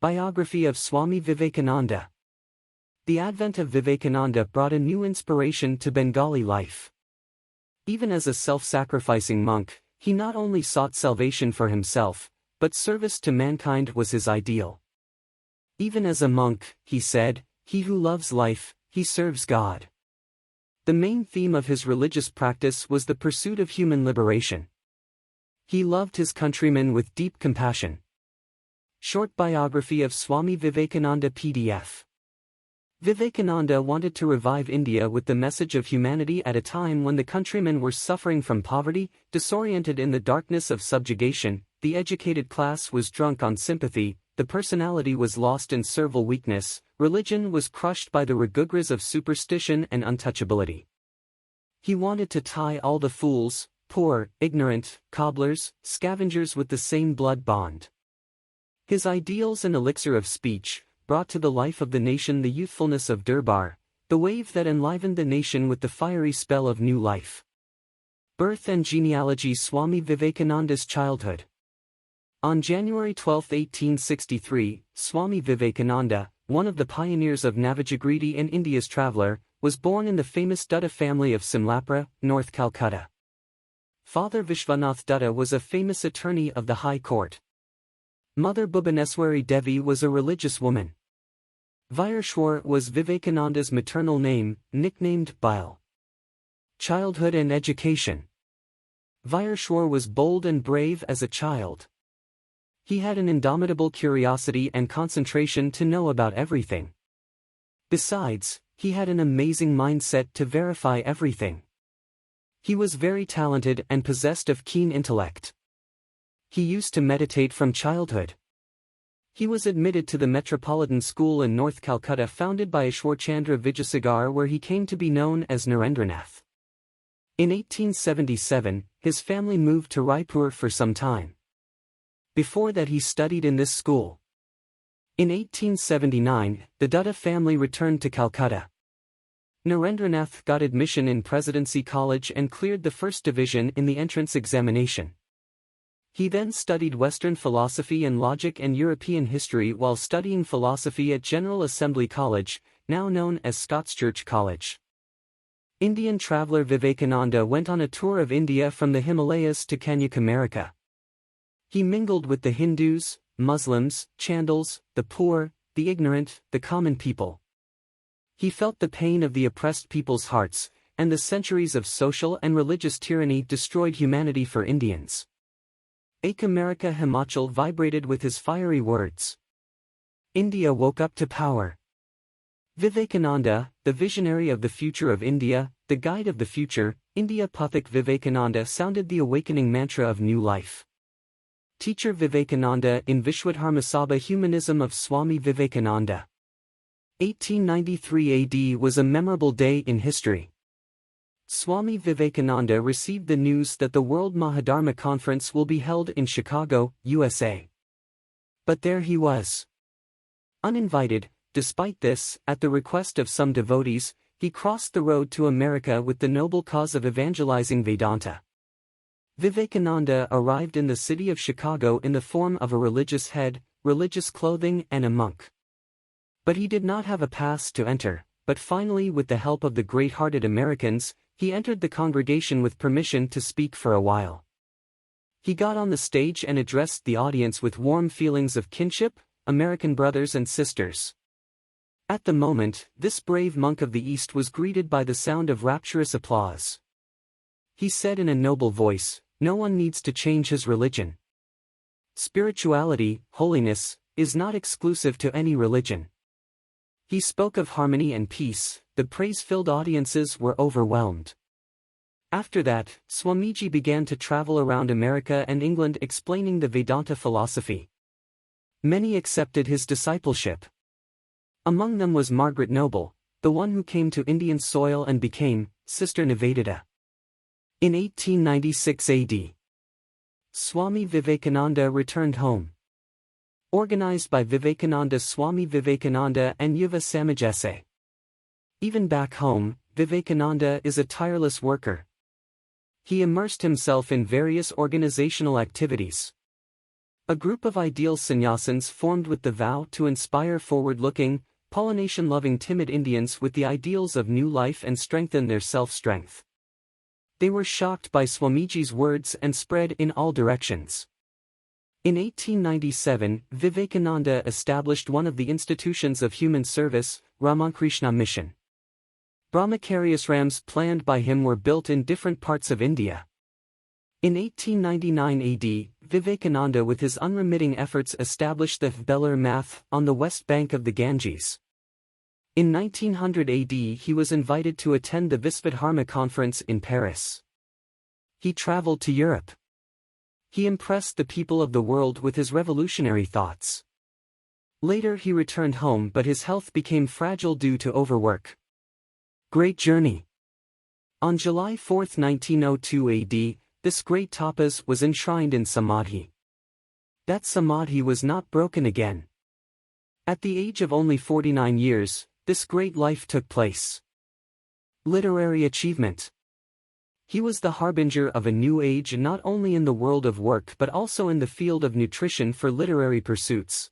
Biography of Swami Vivekananda. The advent of Vivekananda brought a new inspiration to Bengali life. Even as a self-sacrificing monk, he not only sought salvation for himself, but service to mankind was his ideal. Even as a monk, he said, "He who loves life, he serves God." The main theme of his religious practice was the pursuit of human liberation. He loved his countrymen with deep compassion. Short biography of Swami Vivekananda PDF. Vivekananda wanted to revive India with the message of humanity at a time when the countrymen were suffering from poverty, disoriented in the darkness of subjugation, the educated class was drunk on sympathy, the personality was lost in servile weakness, religion was crushed by the rigugras of superstition and untouchability. He wanted to tie all the fools, poor, ignorant, cobblers, scavengers with the same blood bond. His ideals and elixir of speech brought to the life of the nation the youthfulness of Durbar, the wave that enlivened the nation with the fiery spell of new life. Birth and genealogy. Swami Vivekananda's childhood. On January 12, 1863, Swami Vivekananda, one of the pioneers of Navajagriti and India's traveller, was born in the famous Dutta family of Simlapura, North Calcutta. Father Vishwanath Dutta was a famous attorney of the High Court. Mother Bhubaneswari Devi was a religious woman. Vireshwar was Vivekananda's maternal name, nicknamed Bile. Childhood and education. Vireshwar was bold and brave as a child. He had an indomitable curiosity and concentration to know about everything. Besides, he had an amazing mindset to verify everything. He was very talented and possessed of keen intellect. He used to meditate from childhood. He was admitted to the Metropolitan School in North Calcutta founded by Ishwarchandra Vijayasagar, where he came to be known as Narendranath. In 1877, his family moved to Raipur for some time. Before that he studied in this school. In 1879, the Dutta family returned to Calcutta. Narendranath got admission in Presidency College and cleared the first division in the entrance examination. He then studied Western philosophy and logic and European history while studying philosophy at General Assembly College, now known as Scots Church College. Indian traveller Vivekananda went on a tour of India from the Himalayas to Kanyakumari. He mingled with the Hindus, Muslims, Chandals, the poor, the ignorant, the common people. He felt the pain of the oppressed people's hearts, and the centuries of social and religious tyranny destroyed humanity for Indians. Akamarika Himachal vibrated with his fiery words. India woke up to power. Vivekananda, the visionary of the future of India, the guide of the future, India Pathak Vivekananda sounded the awakening mantra of new life. Teacher Vivekananda in Vishwadharma Sabha Humanism of Swami Vivekananda. 1893 AD was a memorable day in history. Swami Vivekananda received the news that the World Mahadharma Conference will be held in Chicago, USA. But there he was. Uninvited, despite this, at the request of some devotees, he crossed the road to America with the noble cause of evangelizing Vedanta. Vivekananda arrived in the city of Chicago in the form of a religious head, religious clothing and a monk. But he did not have a pass to enter, but finally with the help of the great-hearted Americans, he entered the congregation with permission to speak for a while. He got on the stage and addressed the audience with warm feelings of kinship, American brothers and sisters. At the moment, this brave monk of the East was greeted by the sound of rapturous applause. He said in a noble voice, "No one needs to change his religion. Spirituality, holiness, is not exclusive to any religion." He spoke of harmony and peace. The praise-filled audiences were overwhelmed. After that, Swamiji began to travel around America and England explaining the Vedanta philosophy. Many accepted his discipleship. Among them was Margaret Noble, the one who came to Indian soil and became Sister Nivedita. In 1896 AD, Swami Vivekananda returned home. Organized by Vivekananda Swami Vivekananda and Yuva Samajese. Even back home, Vivekananda is a tireless worker. He immersed himself in various organizational activities. A group of ideal sannyasins formed with the vow to inspire forward-looking, pollination-loving timid Indians with the ideals of new life and strengthen their self-strength. They were shocked by Swamiji's words and spread in all directions. In 1897, Vivekananda established one of the institutions of human service, Ramakrishna Mission. Brahmacharyasrams planned by him were built in different parts of India. In 1899 AD, Vivekananda with his unremitting efforts established the Belur Math on the west bank of the Ganges. In 1900 AD he was invited to attend the Visvadharma conference in Paris. He traveled to Europe. He impressed the people of the world with his revolutionary thoughts. Later he returned home but his health became fragile due to overwork. Great journey. On July 4, 1902 AD, this great tapas was enshrined in Samadhi. That Samadhi was not broken again. At the age of only 49 years, this great life took place. Literary achievement. He was the harbinger of a new age not only in the world of work but also in the field of nutrition for literary pursuits.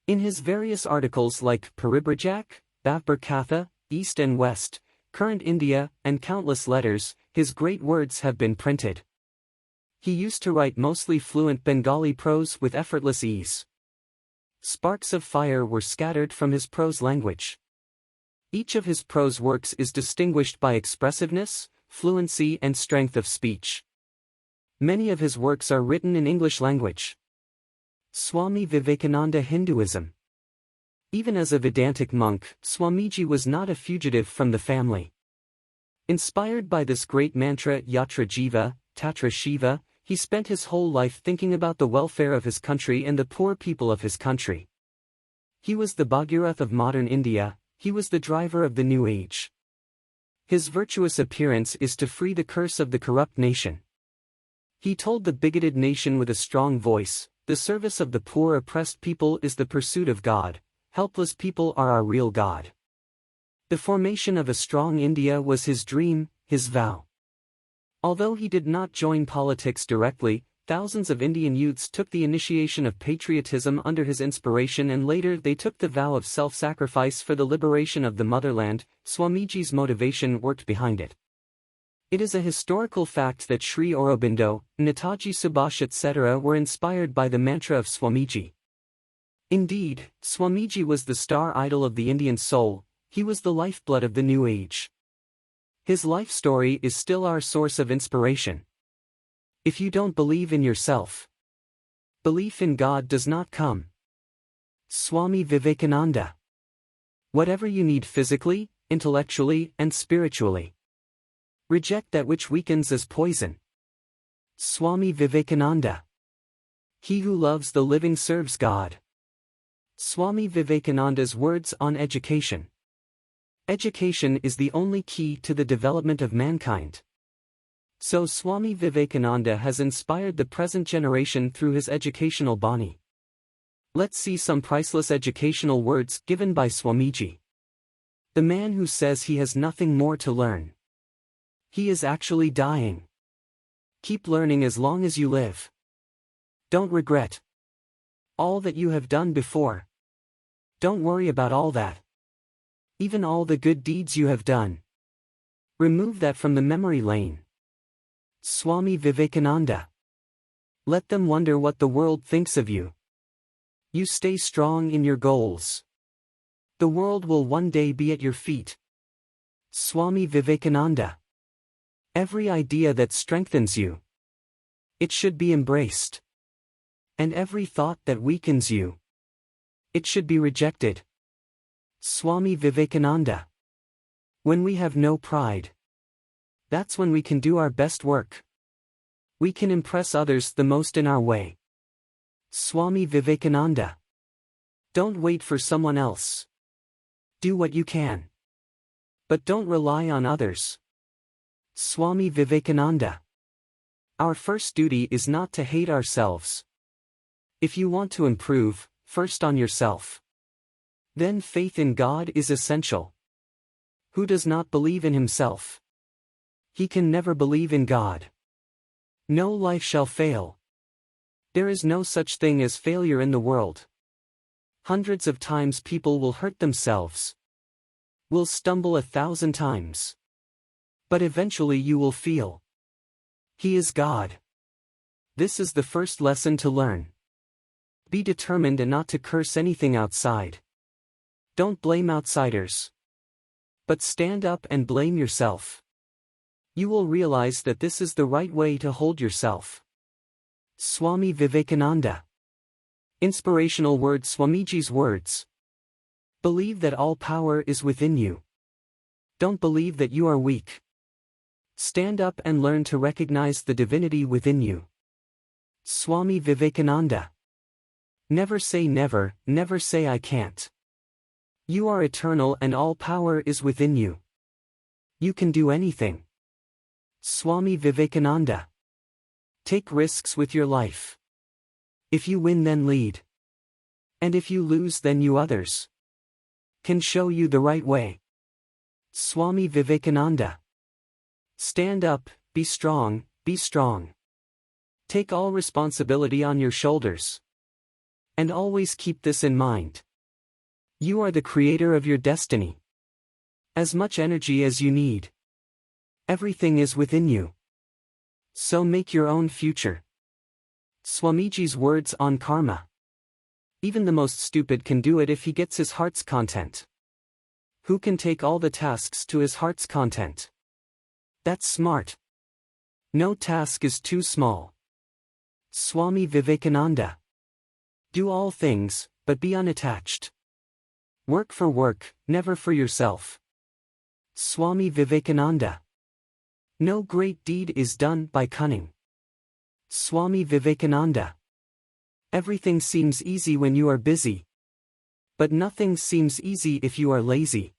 In his various articles like Paribrajak, Bhavbarkatha, East and West, Current India, and countless letters, his great words have been printed. He used to write mostly fluent Bengali prose with effortless ease. Sparks of fire were scattered from his prose language. Each of his prose works is distinguished by expressiveness, fluency and strength of speech. Many of his works are written in English language. Swami Vivekananda Hinduism. Even as a Vedantic monk, Swamiji was not a fugitive from the family. Inspired by this great mantra Yatra Jiva, Tatra Shiva, he spent his whole life thinking about the welfare of his country and the poor people of his country. He was the Bhagirath of modern India, he was the driver of the new age. His virtuous appearance is to free the curse of the corrupt nation. He told the bigoted nation with a strong voice, the service of the poor oppressed people is the pursuit of God. Helpless people are our real God. The formation of a strong India was his dream, his vow. Although he did not join politics directly, thousands of Indian youths took the initiation of patriotism under his inspiration and later they took the vow of self-sacrifice for the liberation of the motherland. Swamiji's motivation worked behind it. It is a historical fact that Sri Aurobindo, Netaji Subhash etc. were inspired by the mantra of Swamiji. Indeed, Swamiji was the star idol of the Indian soul, he was the lifeblood of the new age. His life story is still our source of inspiration. If you don't believe in yourself, belief in God does not come. Swami Vivekananda. Whatever you need physically, intellectually, and spiritually, reject that which weakens as poison. Swami Vivekananda. He who loves the living serves God. Swami Vivekananda's words on education. Education is the only key to the development of mankind. So Swami Vivekananda has inspired the present generation through his educational bani. Let's see some priceless educational words given by Swamiji. The man who says he has nothing more to learn, he is actually dying. Keep learning as long as you live. Don't regret all that you have done before. Don't worry about all that. Even all the good deeds you have done, remove that from the memory lane. Swami Vivekananda. Let them wonder what the world thinks of you. You stay strong in your goals. The world will one day be at your feet. Swami Vivekananda. Every idea that strengthens you, it should be embraced. And every thought that weakens you, it should be rejected. Swami Vivekananda. When we have no pride, that's when we can do our best work. We can impress others the most in our way. Swami Vivekananda. Don't wait for someone else. Do what you can. But don't rely on others. Swami Vivekananda. Our first duty is not to hate ourselves. If you want to improve, first on yourself. Then faith in God is essential. Who does not believe in himself, he can never believe in God. No life shall fail. There is no such thing as failure in the world. Hundreds of times people will hurt themselves, will stumble 1,000 times. But eventually you will feel He is God. This is the first lesson to learn. Be determined and not to curse anything outside. Don't blame outsiders, but stand up and blame yourself. You will realize that this is the right way to hold yourself. Swami Vivekananda. Inspirational words. Swamiji's words. Believe that all power is within you. Don't believe that you are weak. Stand up and learn to recognize the divinity within you. Swami Vivekananda. Never say never, never say I can't. You are eternal and all power is within you. You can do anything. Swami Vivekananda. Take risks with your life. If you win, then lead. And if you lose, then you others can show you the right way. Swami Vivekananda. Stand up, be strong, be strong. Take all responsibility on your shoulders. And always keep this in mind. You are the creator of your destiny. As much energy as you need. Everything is within you. So make your own future. Swamiji's words on karma. Even the most stupid can do it if he gets his heart's content. Who can take all the tasks to his heart's content? That's smart. No task is too small. Swami Vivekananda. Do all things, but be unattached. Work for work, never for yourself. Swami Vivekananda. No great deed is done by cunning. Swami Vivekananda. Everything seems easy when you are busy. But nothing seems easy if you are lazy.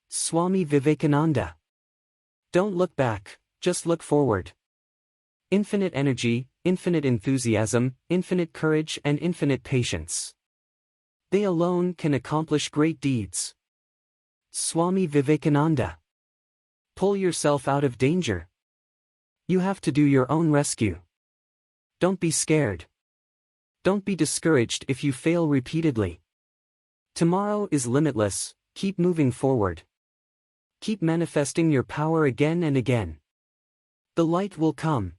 Swami Vivekananda. Don't look back, just look forward. Infinite energy, infinite enthusiasm, infinite courage and infinite patience. They alone can accomplish great deeds. Swami Vivekananda. Pull yourself out of danger. You have to do your own rescue. Don't be scared. Don't be discouraged if you fail repeatedly. Tomorrow is limitless, keep moving forward. Keep manifesting your power again and again. The light will come.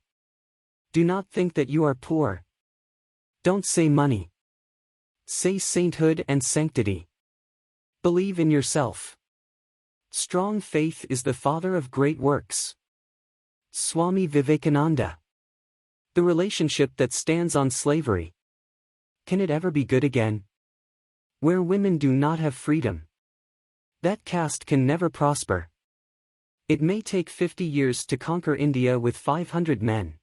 Do not think that you are poor. Don't say money. Say sainthood and sanctity. Believe in yourself. Strong faith is the father of great works. Swami Vivekananda. The relationship that stands on slavery. Can it ever be good again? Where women do not have freedom. That caste can never prosper. It may take 50 years to conquer India with 500 men.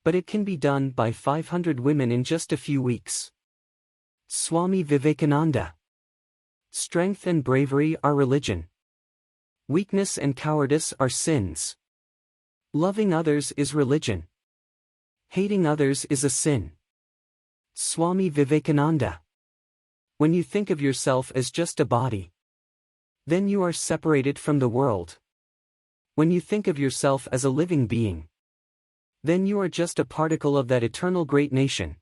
But it can be done by 500 women in just a few weeks. Swami Vivekananda. Strength and bravery are religion. Weakness and cowardice are sins. Loving others is religion. Hating others is a sin. Swami Vivekananda. When you think of yourself as just a body, then you are separated from the world. When you think of yourself as a living being, then you are just a particle of that eternal great nation.